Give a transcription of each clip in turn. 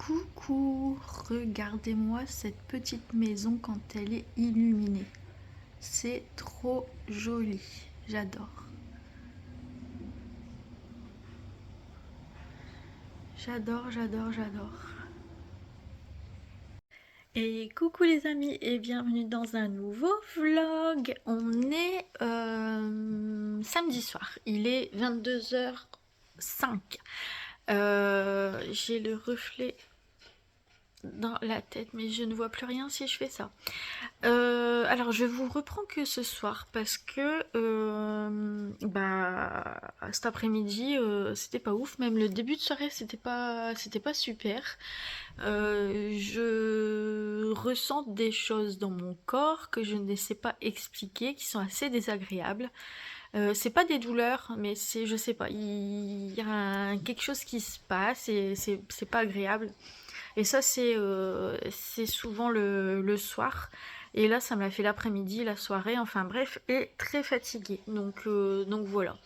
Coucou, regardez-moi cette petite maison quand elle est illuminée. C'est trop joli, j'adore. J'adore, j'adore, j'adore. Et coucou les amis et bienvenue dans un nouveau vlog. On est samedi soir, il est 22h05. J'ai le reflet dans la tête mais je ne vois plus rien si je fais ça. Alors je vous reprends que ce soir parce que cet après-midi c'était pas ouf, même le début de soirée c'était pas super. Je ressens des choses dans mon corps que je ne sais pas expliquer, qui sont assez désagréables. C'est pas des douleurs, mais c'est, je sais pas, il y a quelque chose qui se passe et c'est pas agréable. Et ça, c'est souvent le soir. Et là, ça me l'a fait l'après-midi, la soirée, enfin bref, et très fatiguée. Donc voilà.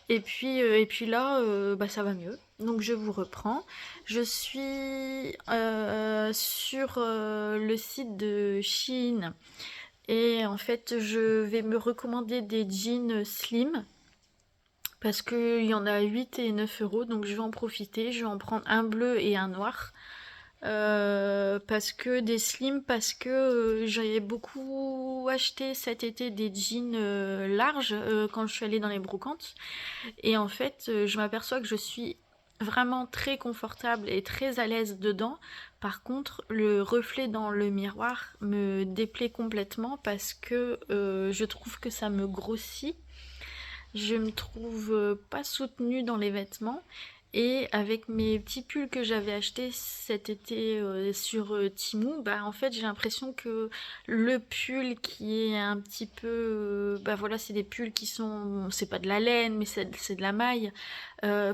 Et puis là, ça va mieux. Donc je vous reprends. Je suis sur le site de Shein. Et en fait, je vais me recommander des jeans slim. Parce qu'il y en a 8 et 9 euros. Donc je vais en profiter. Je vais en prendre un bleu et un noir. Parce que des slims, parce que j'avais beaucoup acheté cet été des jeans larges quand je suis allée dans les brocantes. Et en fait, je m'aperçois que je suis vraiment très confortable et très à l'aise dedans. Par contre, le reflet dans le miroir me déplaît complètement parce que je trouve que ça me grossit. Je me trouve pas soutenue dans les vêtements. Et avec mes petits pulls que j'avais achetés cet été sur Temu, en fait j'ai l'impression que le pull qui est un petit peu, voilà, c'est des pulls qui sont, c'est pas de la laine mais c'est de la maille,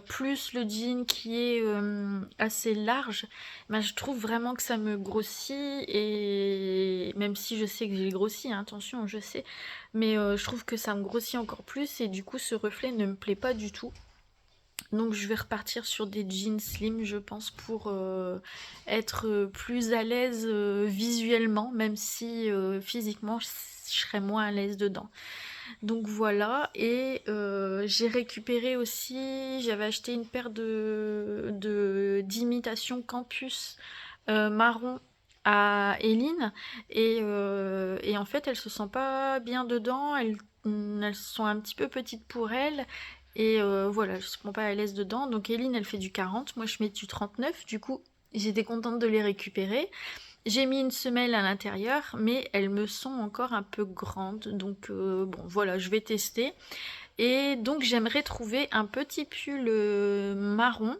plus le jean qui est assez large, je trouve vraiment que ça me grossit, et même si je sais que j'ai grossi, hein, attention, je sais, mais je trouve que ça me grossit encore plus et du coup ce reflet ne me plaît pas du tout. Donc je vais repartir sur des jeans slim, je pense, pour être plus à l'aise visuellement, même si physiquement je serais moins à l'aise dedans. Donc voilà, et j'ai récupéré aussi, j'avais acheté une paire d'imitation campus marron à Eline, et en fait elles se sentent pas bien dedans, elles sont un petit peu petites pour elles. Et voilà, je ne suis pas à l'aise dedans. Donc Eline, elle fait du 40, moi je mets du 39. Du coup, j'étais contente de les récupérer. J'ai mis une semelle à l'intérieur, mais elles me sont encore un peu grandes. Donc bon, voilà, je vais tester. Et donc j'aimerais trouver un petit pull marron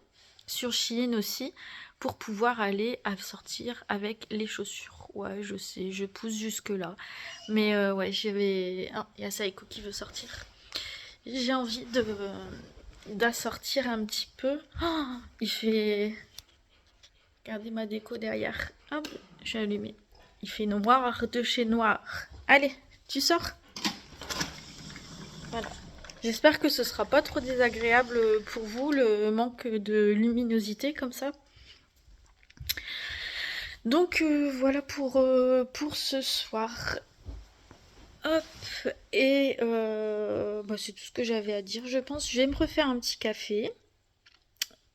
sur Shein aussi, pour pouvoir aller à sortir avec les chaussures. Ouais, je sais, je pousse jusque là. Mais ouais, j'avais... Ah, il y a Saïko qui veut sortir. J'ai envie d'assortir un petit peu. Oh, il fait... Regardez ma déco derrière. Hop, je vais allumer. Il fait noir de chez noir. Allez, tu sors. Voilà. J'espère que ce sera pas trop désagréable pour vous, le manque de luminosité comme ça. Donc voilà pour ce soir. Hop, et c'est tout ce que j'avais à dire, je pense. Je vais me refaire un petit café.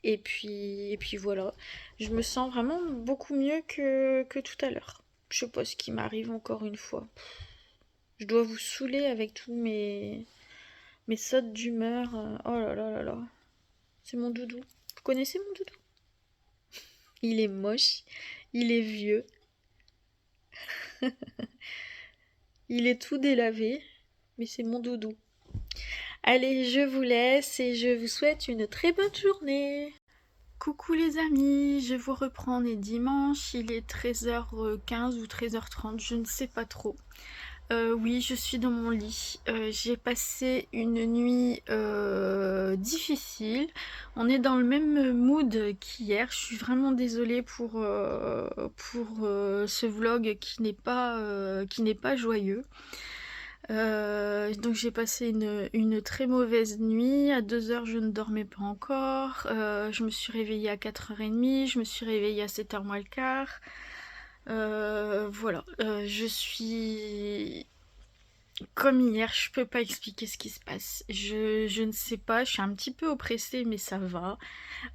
Et puis voilà, je me sens vraiment beaucoup mieux que tout à l'heure. Je sais pas ce qui m'arrive encore une fois. Je dois vous saouler avec tous mes sautes d'humeur. Oh là là là là. C'est mon doudou. Vous connaissez mon doudou? Il est moche, il est vieux, il est tout délavé, mais c'est mon doudou. Allez, je vous laisse et je vous souhaite une très bonne journée. Coucou les amis, je vous reprends, on est dimanche, il est 13h15 ou 13h30, je ne sais pas trop. Oui, je suis dans mon lit. J'ai passé une nuit difficile. On est dans le même mood qu'hier. Je suis vraiment désolée pour ce vlog qui n'est pas joyeux. Donc j'ai passé une très mauvaise nuit. À 2 heures, je ne dormais pas encore. Je me suis réveillée à 4h30. Je me suis réveillée à 7h moins le quart. Voilà. Je suis comme hier. Je peux pas expliquer ce qui se passe. Je ne sais pas. Je suis un petit peu oppressée, mais ça va.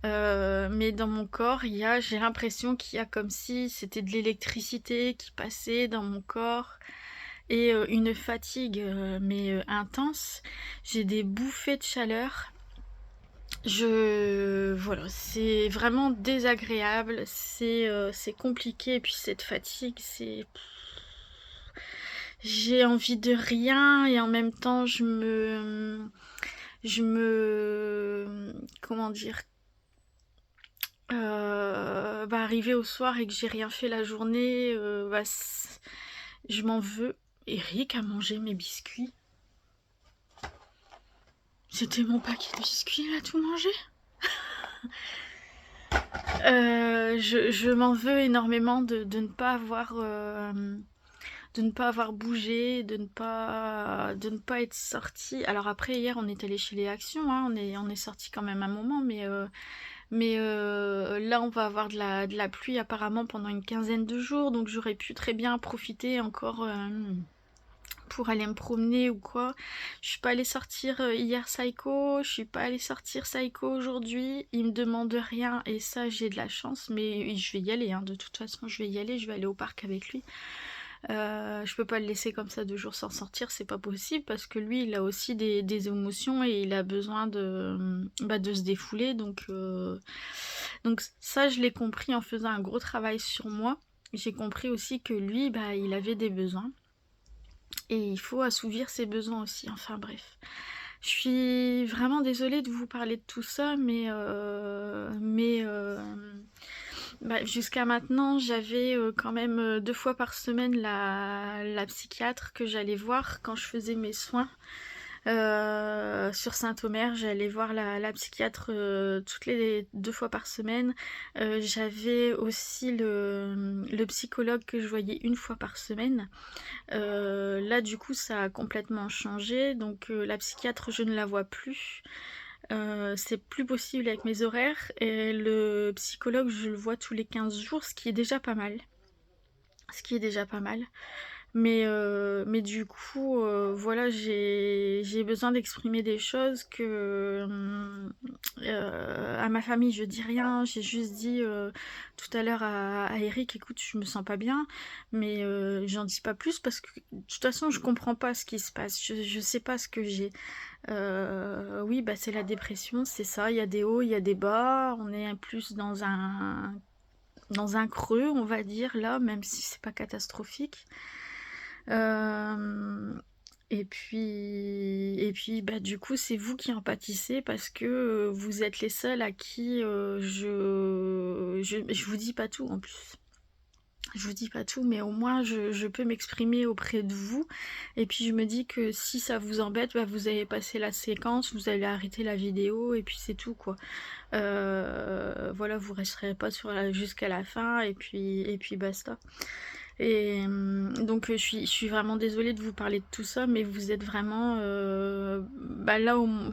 Mais dans mon corps, j'ai l'impression qu'il y a comme si c'était de l'électricité qui passait dans mon corps et une fatigue intense. J'ai des bouffées de chaleur. Voilà, c'est vraiment désagréable, c'est compliqué et puis cette fatigue, j'ai envie de rien et en même temps comment dire, arriver au soir et que j'ai rien fait la journée, je m'en veux. Eric a mangé mes biscuits. C'était mon paquet de biscuits, il a tout mangé. Je m'en veux énormément de ne pas avoir bougé, de ne pas être sorti. Alors après hier on est allé chez les Actions, hein, on est sorti quand même un moment, mais là on va avoir de la pluie apparemment pendant une quinzaine de jours, donc j'aurais pu très bien profiter encore pour aller me promener ou quoi. Je suis pas allée sortir hier Psycho, je suis pas allée sortir Psycho aujourd'hui. Il me demande rien et ça j'ai de la chance, mais je vais y aller, hein. De toute façon je vais y aller, je vais aller au parc avec lui. Je peux pas le laisser comme ça 2 jours sans sortir, c'est pas possible parce que lui il a aussi des émotions et il a besoin de se défouler, donc ça je l'ai compris en faisant un gros travail sur moi. J'ai compris aussi que lui il avait des besoins. Et il faut assouvir ses besoins aussi. Enfin bref. Je suis vraiment désolée de vous parler de tout ça, mais jusqu'à maintenant, j'avais quand même 2 fois par semaine la psychiatre que j'allais voir quand je faisais mes soins. Sur Saint-Omer, j'allais voir la psychiatre toutes les 2 fois par semaine. J'avais aussi le psychologue que je voyais 1 fois par semaine. Là, du coup, ça a complètement changé. Donc, la psychiatre, je ne la vois plus. C'est plus possible avec mes horaires. Et le psychologue, je le vois tous les 15 jours, ce qui est déjà pas mal. Ce qui est déjà pas mal. Mais du coup, voilà, j'ai besoin d'exprimer des choses à ma famille, je dis rien. J'ai juste dit tout à l'heure à Eric, écoute, je me sens pas bien, mais j'en dis pas plus parce que de toute façon, je comprends pas ce qui se passe. Je sais pas ce que j'ai. Oui, c'est la dépression, c'est ça. Il y a des hauts, il y a des bas. On est plus dans un creux, on va dire, là, même si c'est pas catastrophique. Euh, et puis, du coup, c'est vous qui en pâtissez parce que vous êtes les seuls à qui je vous dis pas tout en plus. Je vous dis pas tout, mais au moins je peux m'exprimer auprès de vous. Et puis je me dis que si ça vous embête, vous allez passer la séquence, vous allez arrêter la vidéo et puis c'est tout quoi. Voilà, vous resterez pas jusqu'à la fin et puis basta. Et donc je suis vraiment désolée de vous parler de tout ça, mais vous êtes vraiment là où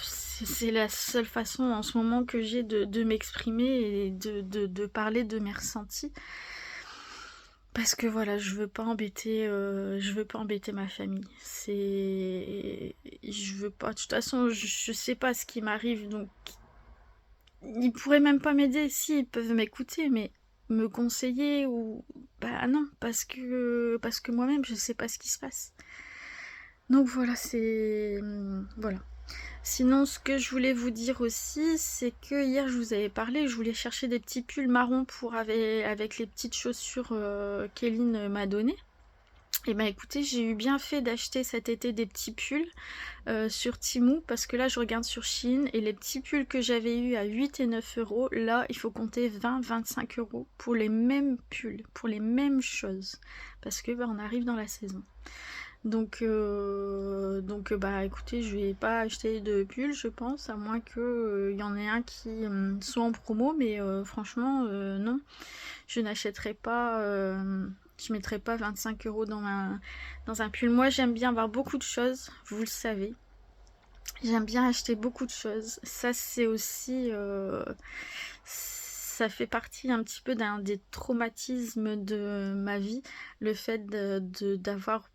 c'est la seule façon en ce moment que j'ai de m'exprimer et de parler de mes ressentis. Parce que voilà, je veux pas embêter ma famille. Je veux pas. De toute façon, je sais pas ce qui m'arrive, donc ils pourraient même pas m'aider. Si, ils peuvent m'écouter, mais me conseiller ou non, parce que moi-même je sais pas ce qui se passe. Donc voilà, voilà. Sinon, ce que je voulais vous dire aussi, c'est que hier je vous avais parlé, je voulais chercher des petits pulls marrons avec les petites chaussures qu'Eline m'a données. Et écoutez, j'ai eu bien fait d'acheter cet été des petits pulls sur Temu parce que là je regarde sur Shein et les petits pulls que j'avais eu à 8 et 9 euros, là il faut compter 20-25 euros pour les mêmes pulls, pour les mêmes choses parce que on arrive dans la saison. Donc écoutez, je vais pas acheter de pull je pense, à moins que y en ait un qui soit en promo, mais franchement non, je n'achèterai pas Je mettrai pas 25 € dans un pull. Moi, j'aime bien avoir beaucoup de choses, vous le savez. J'aime bien acheter beaucoup de choses. Ça, c'est aussi... ça fait partie un petit peu d'un des traumatismes de ma vie. Le fait d'avoir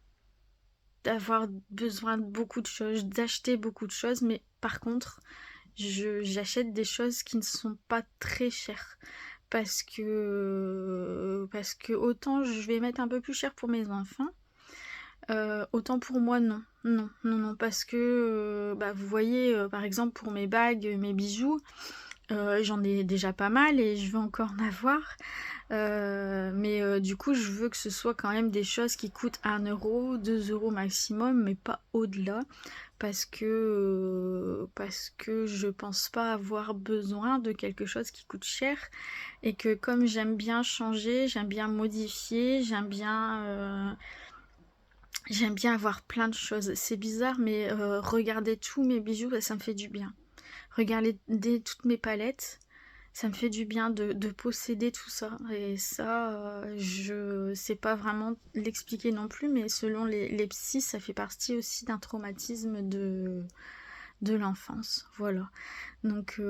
besoin de beaucoup de choses, d'acheter beaucoup de choses. Mais par contre, j'achète des choses qui ne sont pas très chères. Parce que autant je vais mettre un peu plus cher pour mes enfants, autant pour moi non. Non, non, non, parce que bah, vous voyez, par exemple pour mes bagues, mes bijoux, j'en ai déjà pas mal et je veux encore en avoir. Mais du coup, je veux que ce soit quand même des choses qui coûtent 1 €, 2 € maximum, mais pas au-delà. Parce que je pense pas avoir besoin de quelque chose qui coûte cher. Et que comme j'aime bien changer, j'aime bien modifier, j'aime bien avoir plein de choses. C'est bizarre, mais regarder tous mes bijoux, bah, ça me fait du bien. Regarder toutes mes palettes, ça me fait du bien de posséder tout ça. Et ça, je sais pas vraiment l'expliquer non plus, mais selon les psys, ça fait partie aussi d'un traumatisme de l'enfance. Voilà. Donc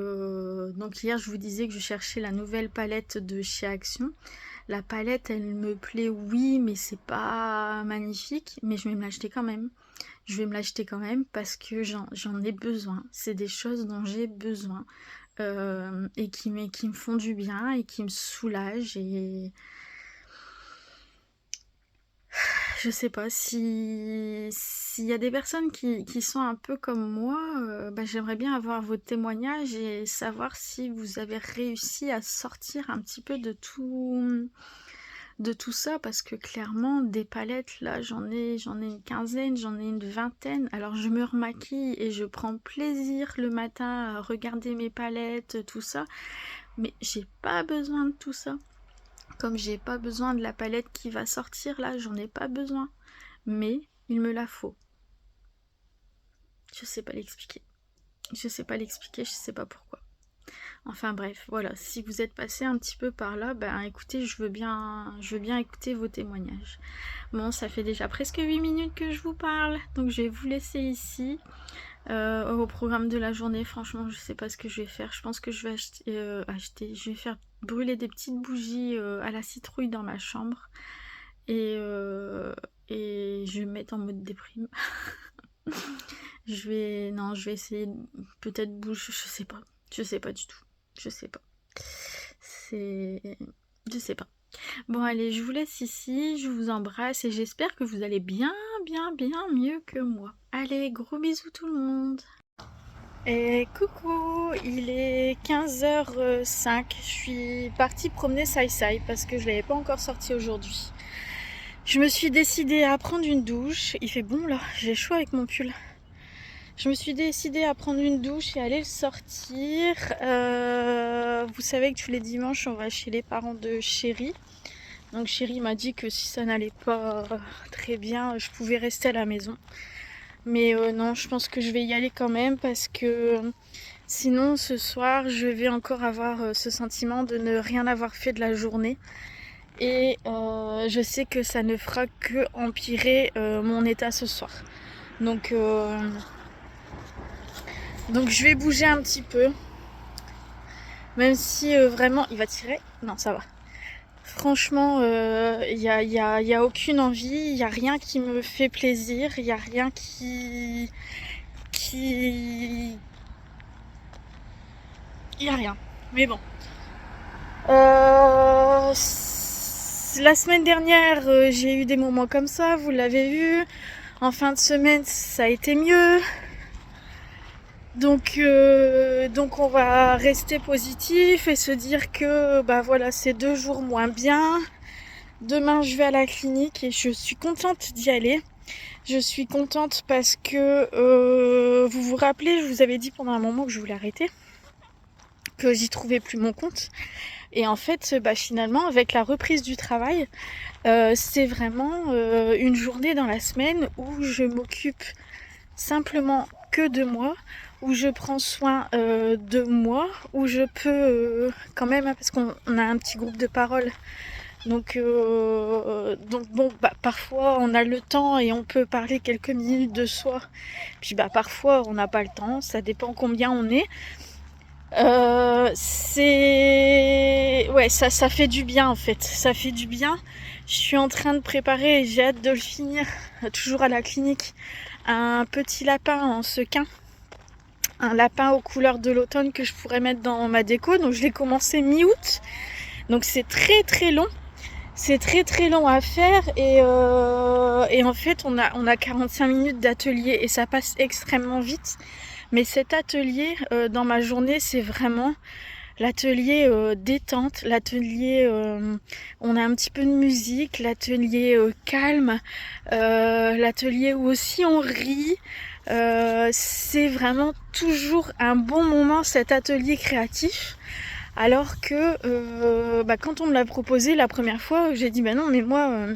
hier, je vous disais que je cherchais la nouvelle palette de chez Action. La palette, elle me plaît, oui, mais c'est pas magnifique. Mais je vais me l'acheter quand même. Je vais me l'acheter quand même parce que j'en ai besoin. C'est des choses dont j'ai besoin. Et qui me font du bien et qui me soulagent. Et je sais pas, s'il y a des personnes qui sont un peu comme moi, bah, j'aimerais bien avoir vos témoignages et savoir si vous avez réussi à sortir un petit peu de tout ça, parce que clairement, des palettes, là, j'en ai une quinzaine, j'en ai une vingtaine. Alors, je me remaquille et je prends plaisir le matin à regarder mes palettes, tout ça. Mais j'ai pas besoin de tout ça. Comme j'ai pas besoin de la palette qui va sortir, là, j'en ai pas besoin. Mais il me la faut. Je sais pas l'expliquer. Je sais pas pourquoi. Enfin bref, voilà, si vous êtes passé un petit peu par là, ben écoutez, je veux bien écouter vos témoignages. Bon, ça fait déjà presque 8 minutes que je vous parle, donc je vais vous laisser ici. Au programme de la journée, franchement, je sais pas ce que je vais faire. Je pense que je vais je vais faire brûler des petites bougies à la citrouille dans ma chambre. Et je vais me mettre en mode déprime. Je vais essayer peut-être bouger, je sais pas du tout. Je sais pas. Je sais pas. Bon, allez, je vous laisse ici, je vous embrasse et j'espère que vous allez bien, bien, bien mieux que moi. Allez, gros bisous tout le monde. Et coucou, il est 15h05. Je suis partie promener Sai Sai parce que je l'avais pas encore sorti aujourd'hui. Je me suis décidée à prendre une douche. Il fait bon là, j'ai chaud avec mon pull. Je me suis décidée à prendre une douche et aller le sortir. Vous savez que tous les dimanches, on va chez les parents de Chéri. Donc Chéri m'a dit que si ça n'allait pas très bien, je pouvais rester à la maison. Mais non, je pense que je vais y aller quand même parce que sinon ce soir, je vais encore avoir ce sentiment de ne rien avoir fait de la journée. Et je sais que ça ne fera que empirer mon état ce soir. Donc je vais bouger un petit peu. Même si vraiment... Il va tirer? Non, ça va. Franchement, il y a aucune envie. Il n'y a rien qui me fait plaisir. Il n'y a rien qui... Il n'y a rien. Mais bon. La semaine dernière, j'ai eu des moments comme ça. Vous l'avez vu. En fin de semaine, ça a été mieux. Donc on va rester positif et se dire que bah voilà, c'est 2 jours moins bien. Demain je vais à la clinique et je suis contente d'y aller. Je suis contente parce que vous vous rappelez, je vous avais dit pendant un moment que je voulais arrêter, que j'y trouvais plus mon compte. Et en fait, bah finalement, avec la reprise du travail, c'est vraiment une journée dans la semaine où je m'occupe simplement que de moi, où je prends soin de moi, où je peux quand même, parce qu'on a un petit groupe de parole Donc bon, bah, parfois on a le temps et on peut parler quelques minutes de soi. Puis bah parfois on n'a pas le temps, ça dépend combien on est. Ouais, ça fait du bien en fait, ça fait du bien. Je suis en train de préparer et j'ai hâte de le finir, toujours à la clinique, un petit lapin en sequin. Un lapin aux couleurs de l'automne que je pourrais mettre dans ma déco. Donc je l'ai commencé mi-août. Donc c'est très très long. C'est très très long à faire et en fait on a 45 minutes d'atelier et ça passe extrêmement vite. Mais cet atelier dans ma journée, c'est vraiment l'atelier détente, l'atelier on a un petit peu de musique, l'atelier calme, l'atelier où aussi on rit. C'est vraiment toujours un bon moment cet atelier créatif. Alors que quand on me l'a proposé la première fois, j'ai dit bah non mais moi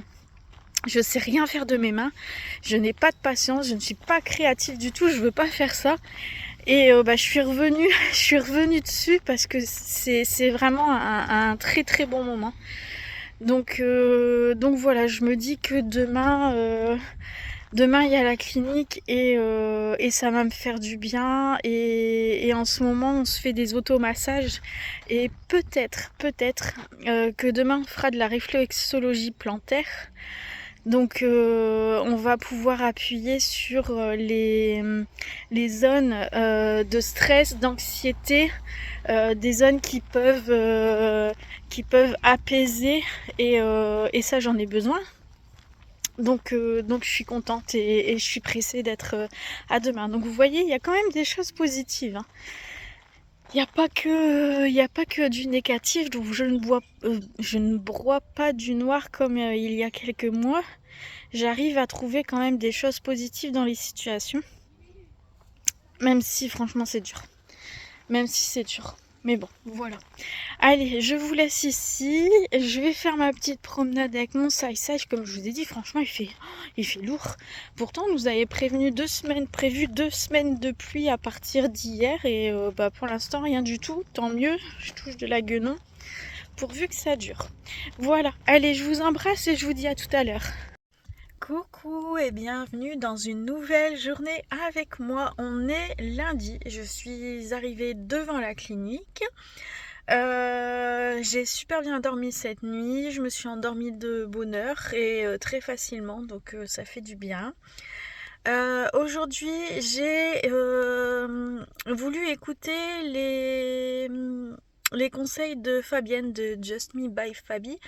je sais rien faire de mes mains, je n'ai pas de patience, je ne suis pas créative du tout, je veux pas faire ça. Et je suis revenue, je suis revenue dessus parce que c'est vraiment un très très bon moment. Donc voilà, je me dis que demain il y a la clinique et ça va me faire du bien et en ce moment on se fait des automassages et peut-être que demain on fera de la réflexologie plantaire. Donc on va pouvoir appuyer sur les zones de stress, d'anxiété, des zones qui peuvent apaiser et ça j'en ai besoin. Donc je suis contente et je suis pressée d'être à demain. Donc vous voyez, il y a quand même des choses positives, hein. Il n'y a pas que du négatif, donc je ne broie pas du noir comme il y a quelques mois. J'arrive à trouver quand même des choses positives dans les situations, même si franchement c'est dur. Même si c'est dur. Mais bon, voilà. Allez, je vous laisse ici. Je vais faire ma petite promenade avec mon sage. Comme je vous ai dit, franchement, il fait lourd. Pourtant, on nous avait prévu 2 semaines de pluie à partir d'hier. Et pour l'instant, rien du tout. Tant mieux. Je touche de la guenon. Pourvu que ça dure. Voilà. Allez, je vous embrasse et je vous dis à tout à l'heure. Coucou et bienvenue dans une nouvelle journée avec moi. On est lundi. Je suis arrivée devant la clinique. J'ai super bien dormi cette nuit, je me suis endormie de bonne heure et très facilement, donc ça fait du bien. Aujourd'hui, j'ai voulu écouter les conseils de Fabienne de Just Me by Fabi.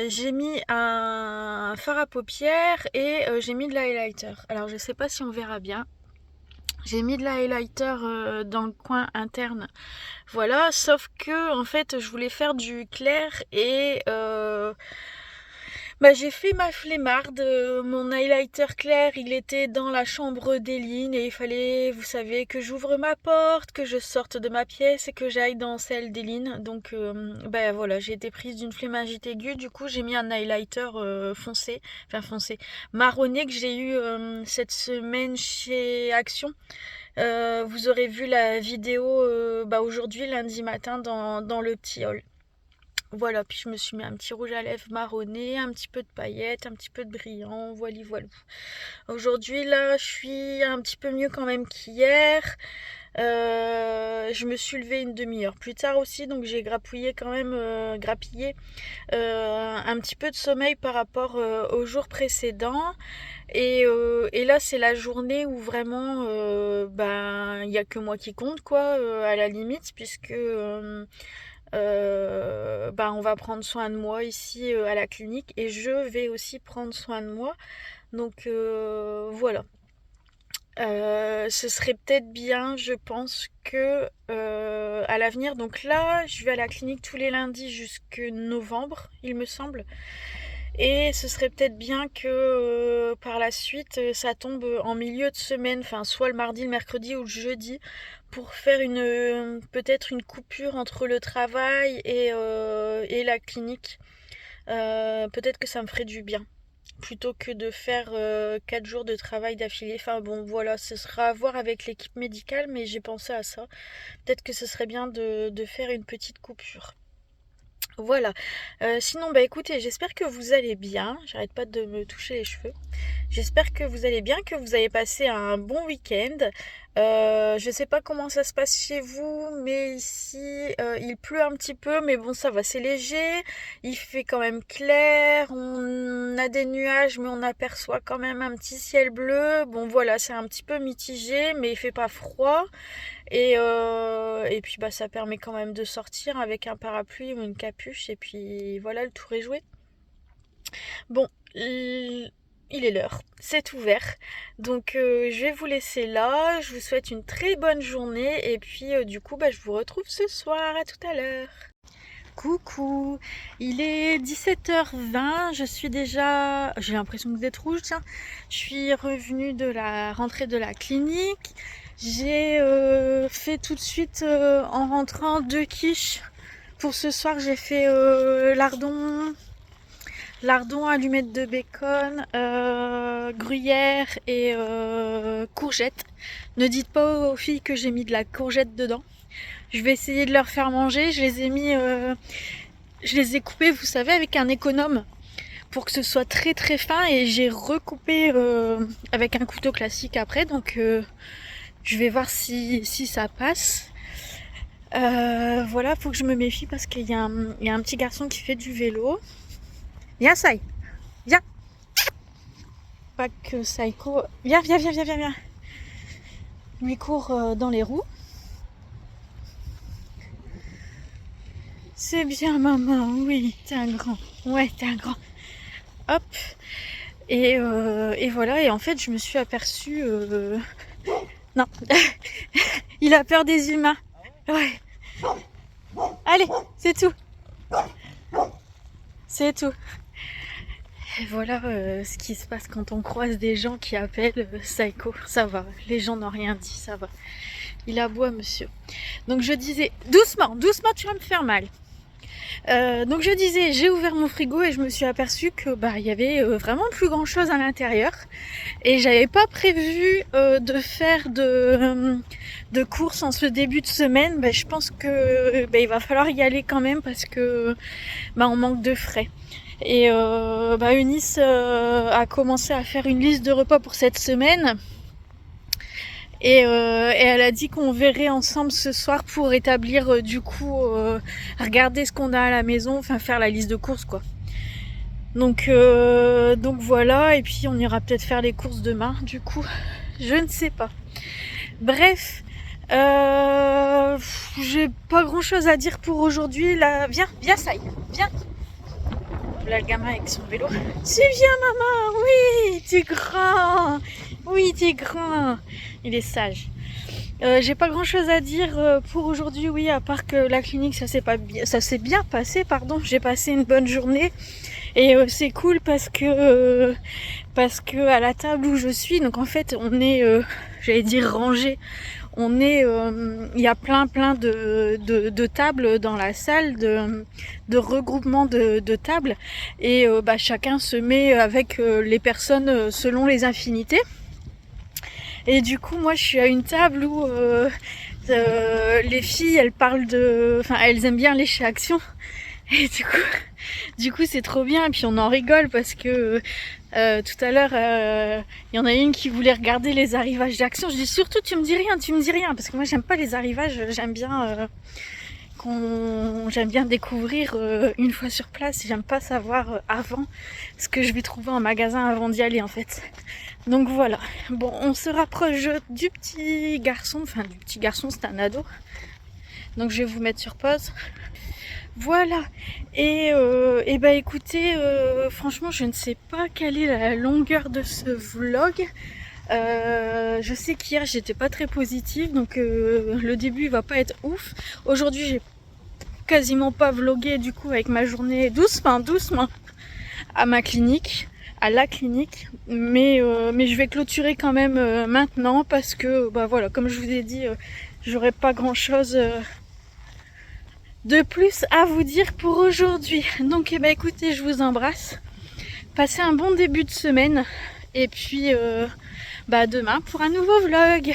J'ai mis un fard à paupières et j'ai mis de l'highlighter. Alors je sais pas si on verra bien. J'ai mis de l'highlighter dans le coin interne. Voilà, sauf que en fait je voulais faire du clair et j'ai fait ma flemmarde. Mon highlighter clair il était dans la chambre d'Eline et il fallait, vous savez, que j'ouvre ma porte, que je sorte de ma pièce et que j'aille dans celle d'Eline. Donc voilà, j'ai été prise d'une flémingite aiguë, du coup j'ai mis un highlighter foncé, marronné que j'ai eu cette semaine chez Action. Vous aurez vu la vidéo aujourd'hui, lundi matin, dans le petit hall. Voilà, puis je me suis mis un petit rouge à lèvres marronné, un petit peu de paillettes, un petit peu de brillant, voilà. Aujourd'hui, là, je suis un petit peu mieux quand même qu'hier. Je me suis levée une demi-heure plus tard aussi, donc j'ai grappillé un petit peu de sommeil par rapport au jour précédent. Et là, c'est la journée où vraiment, il n'y a que moi qui compte, quoi, à la limite, puisque on va prendre soin de moi ici à la clinique et je vais aussi prendre soin de moi. Donc voilà. Ce serait peut-être bien, je pense que à l'avenir. Donc là, je vais à la clinique tous les lundis jusque novembre, il me semble. Et ce serait peut-être bien que par la suite ça tombe en milieu de semaine, enfin soit le mardi, le mercredi ou le jeudi, pour faire peut-être une coupure entre le travail et la clinique. Peut-être que ça me ferait du bien plutôt que de faire 4 jours de travail d'affilée. Enfin bon voilà, ce sera à voir avec l'équipe médicale, mais j'ai pensé à ça. Peut-être que ce serait bien de faire une petite coupure. Voilà. Sinon, bah écoutez, j'espère que vous allez bien. J'arrête pas de me toucher les cheveux. J'espère que vous allez bien, que vous avez passé un bon week-end. Je sais pas comment ça se passe chez vous, mais ici il pleut un petit peu, mais bon ça va, c'est léger. Il fait quand même clair. On a des nuages, mais on aperçoit quand même un petit ciel bleu. Bon voilà, c'est un petit peu mitigé, mais il fait pas froid. Et puis bah ça permet quand même de sortir avec un parapluie ou une capuche. Et puis voilà, le tour est joué. Bon, il est l'heure, c'est ouvert. Donc je vais vous laisser là. Je vous souhaite une très bonne journée. Et puis du coup, bah, je vous retrouve ce soir. À tout à l'heure. Coucou, il est 17h20, je suis déjà... J'ai l'impression que vous êtes rouge, tiens. Je suis revenue de la rentrée de la clinique. J'ai fait tout de suite en rentrant 2 quiches. Pour ce soir, j'ai fait lardons, allumettes de bacon, gruyère et courgettes. Ne dites pas aux filles que j'ai mis de la courgette dedans. Je vais essayer de leur faire manger. Je les ai coupés, vous savez, avec un économe pour que ce soit très très fin, et j'ai recoupé avec un couteau classique après. Donc je vais voir si ça passe. Voilà, faut que je me méfie parce qu'il y a un petit garçon qui fait du vélo. Viens, Sai, viens. Pas que Saiko. Viens. Lui court dans les roues. C'est bien, maman, oui, t'es un grand. Ouais, t'es un grand. Hop. Et voilà, et en fait, je me suis aperçue... Non, il a peur des humains. Ouais. Allez, c'est tout. C'est tout. Et voilà ce qui se passe quand on croise des gens qui appellent Psycho. Ça va, les gens n'ont rien dit, ça va. Il aboie, monsieur. Donc je disais, doucement, tu vas me faire mal. Donc je disais, j'ai ouvert mon frigo et je me suis aperçue que il y avait vraiment plus grand chose à l'intérieur, et j'avais pas prévu de faire de courses en ce début de semaine. Je pense que il va falloir y aller quand même parce que on manque de frais. Et Eunice a commencé à faire une liste de repas pour cette semaine. Et elle a dit qu'on verrait ensemble ce soir pour établir du coup regarder ce qu'on a à la maison, enfin faire la liste de courses quoi. Donc voilà, et puis on ira peut-être faire les courses demain du coup, je ne sais pas. Bref, j'ai pas grand chose à dire pour aujourd'hui là. Viens Sai, viens. Là le gamin avec son vélo. Tu viens maman, oui t'es grand, oui t'es grand. Il est sage. J'ai pas grand chose à dire pour aujourd'hui, oui, à part que la clinique ça s'est bien passé, pardon. J'ai passé une bonne journée et c'est cool parce que à la table où je suis, donc en fait on est, j'allais dire rangé. On est, il y a plein de tables dans la salle, de regroupement de tables, et chacun se met avec les personnes selon les affinités. Et du coup, moi, je suis à une table où les filles, elles aiment bien lécher Action. Et du coup, c'est trop bien. Et puis on en rigole parce que tout à l'heure, il y en a une qui voulait regarder les arrivages d'Action. Je dis surtout, tu me dis rien, parce que moi, j'aime pas les arrivages. J'aime bien découvrir une fois sur place. J'aime pas savoir avant ce que je vais trouver en magasin avant d'y aller en fait. Donc voilà. Bon, on se rapproche du petit garçon. Enfin, du petit garçon, c'est un ado. Donc je vais vous mettre sur pause. Voilà. Et écoutez, franchement, je ne sais pas quelle est la longueur de ce vlog. Je sais qu'hier j'étais pas très positive, donc le début il va pas être ouf. Aujourd'hui j'ai quasiment pas vlogué du coup avec ma journée doucement à la clinique, mais je vais clôturer quand même maintenant parce que voilà, comme je vous ai dit, j'aurai pas grand chose de plus à vous dire pour aujourd'hui. Donc écoutez, je vous embrasse, passez un bon début de semaine, et puis demain pour un nouveau vlog.